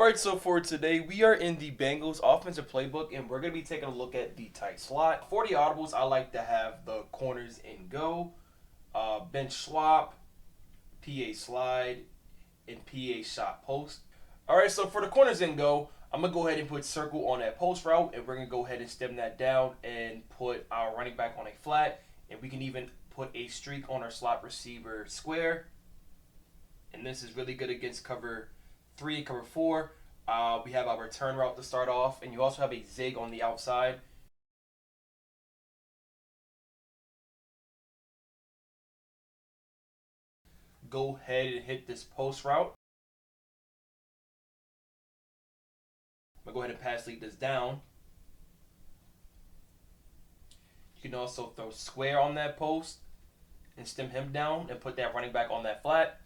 Alright, so for today, we are in the Bengals offensive playbook, and we're going to be taking a look at the tight slot. For the audibles, I like to have the corners in go, bench swap, PA slide, and PA shot post. Alright, so for the corners in go, I'm going to go ahead and put circle on that post route, and we're going to go ahead and stem that down and put our running back on a flat, and we can even put a streak on our slot receiver square. And this is really good against cover 3, cover 4. We have our return route to start off, and you also have a zig on the outside. Go ahead and hit this post route. I'm going to go ahead and pass lead this down. You can also throw square on that post and stem him down and put that running back on that flat.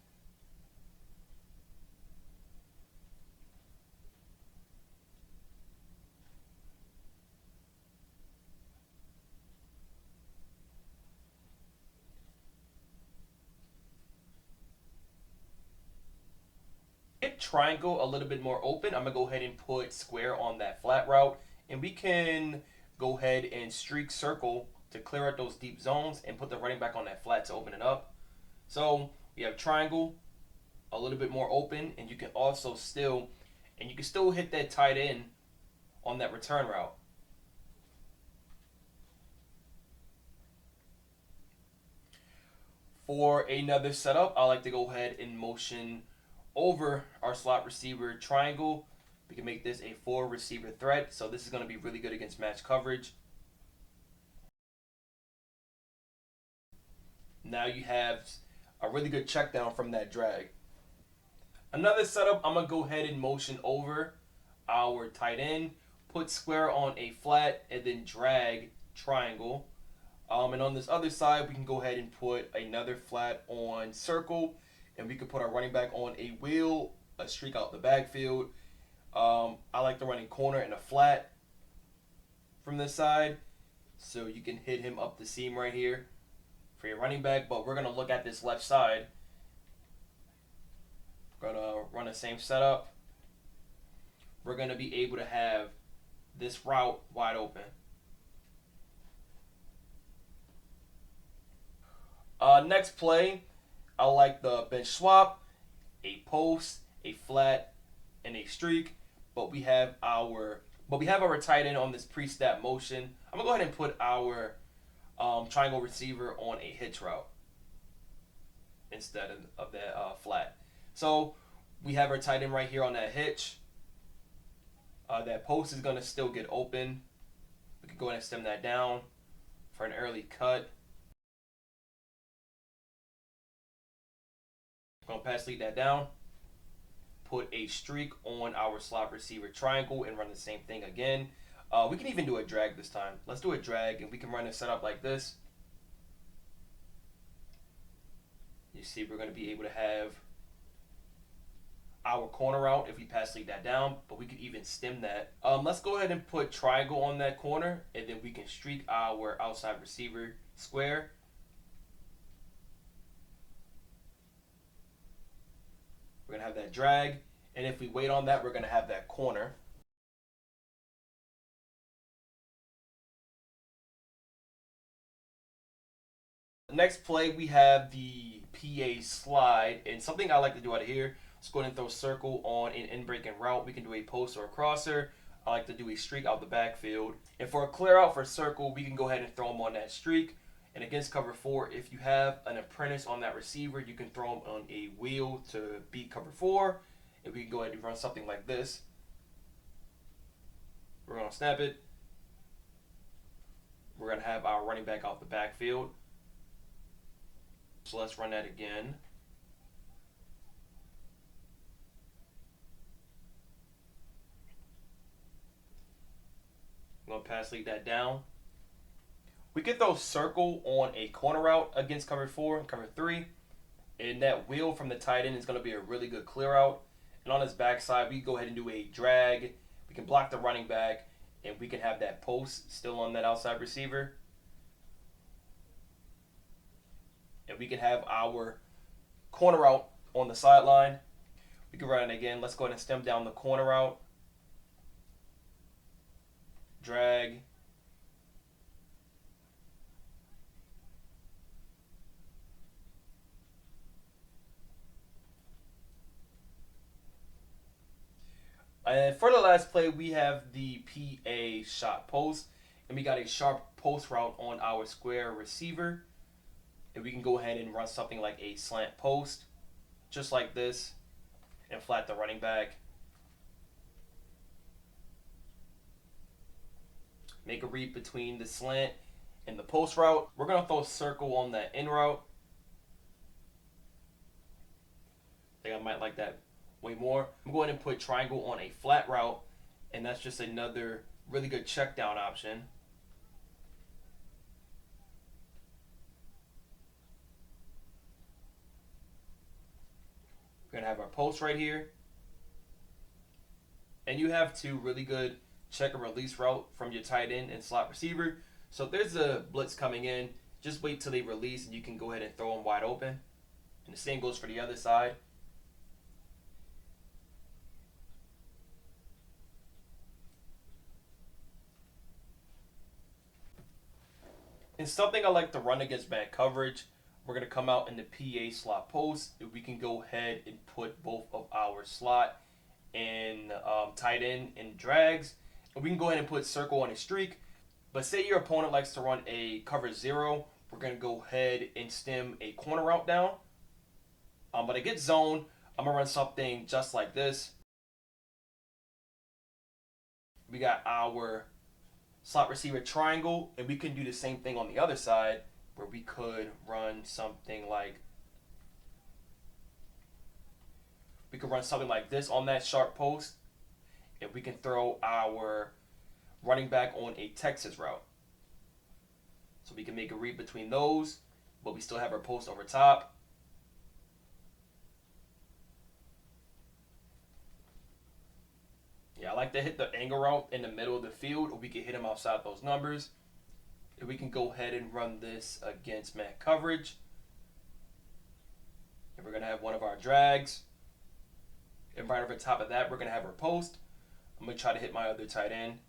Get triangle a little bit more open, I'm going to go ahead and put square on that flat route, and we can go ahead and streak circle to clear out those deep zones and put the running back on that flat to open it up. So we have triangle a little bit more open, and you can also still hit that tight end on that return route. For another setup, I like to go ahead and motion over our slot receiver triangle. We can make this a 4 receiver threat, so this is going to be really good against match coverage. Now you have a really good check down from that drag. Another setup, I'm going to go ahead and motion over our tight end, put square on a flat, and then drag triangle. And on this other side, we can go ahead and put another flat on circle, and we can put our running back on a wheel, a streak out the backfield. I like to run a corner and a flat from this side, so you can hit him up the seam right here for your running back. But we're going to look at this left side. We're going to run the same setup. We're going to be able to have this route wide open. Next play, I like the bench swap, a post, a flat, and a streak. But we have our tight end on this pre-snap motion. I'm gonna go ahead and put our triangle receiver on a hitch route instead of that flat. So we have our tight end right here on that hitch. That post is gonna still get open. We can go ahead and stem that down for an early cut. Gonna pass lead that down, put a streak on our slot receiver triangle, and run the same thing again. We can even do a drag this time. Let's do a drag, and we can run a setup like this. You see, we're going to be able to have our corner out if we pass lead that down, but we could even stem that. Let's go ahead and put triangle on that corner, and then we can streak our outside receiver square. We're going to have that drag, and if we wait on that, we're going to have that corner. The next play, we have the PA slide, and something I like to do out of here, let's go ahead and throw circle on an in-breaking route. We can do a post or a crosser. I like to do a streak out the backfield. And for a clear out for circle, we can go ahead and throw them on that streak. And against cover 4, if you have an apprentice on that receiver, you can throw them on a wheel to beat cover 4. And we can go ahead and run something like this. We're going to snap it. We're going to have our running back off the backfield. So let's run that again. I'm going to pass lead that down. We could throw circle on a corner route against cover 4 and cover 3. And that wheel from the tight end is going to be a really good clear out. And on his backside, we go ahead and do a drag. We can block the running back, and we can have that post still on that outside receiver. And we can have our corner out on the sideline. We can run it again. Let's go ahead and stem down the corner route. Drag. And for the last play, we have the PA shot post. And we got a sharp post route on our square receiver. And we can go ahead and run something like a slant post, just like this, and flat the running back. Make a read between the slant and the post route. We're going to throw a circle on that in route. I think I might like that way more. I'm going to put triangle on a flat route, and that's just another really good check down option. We're going to have our post right here. And you have two really good check and release route from your tight end and slot receiver. So if there's a blitz coming in, just wait till they release and you can go ahead and throw them wide open. And the same goes for the other side. And something I like to run against man coverage, we're going to come out in the PA slot post. We can go ahead and put both of our slot and tight end in drags. And we can go ahead and put circle on a streak. But say your opponent likes to run a cover 0, we're going to go ahead and stem a corner route down. But against zone, I'm going to run something just like this. We got our slot receiver triangle, and we can do the same thing on the other side, where we could run something like this on that sharp post, and we can throw our running back on a Texas route. So we can make a read between those, but we still have our post over top. Yeah, I like to hit the angle route in the middle of the field, or we can hit them outside those numbers. And we can go ahead and run this against man coverage. And we're going to have one of our drags. And right over top of that, we're going to have our post. I'm going to try to hit my other tight end.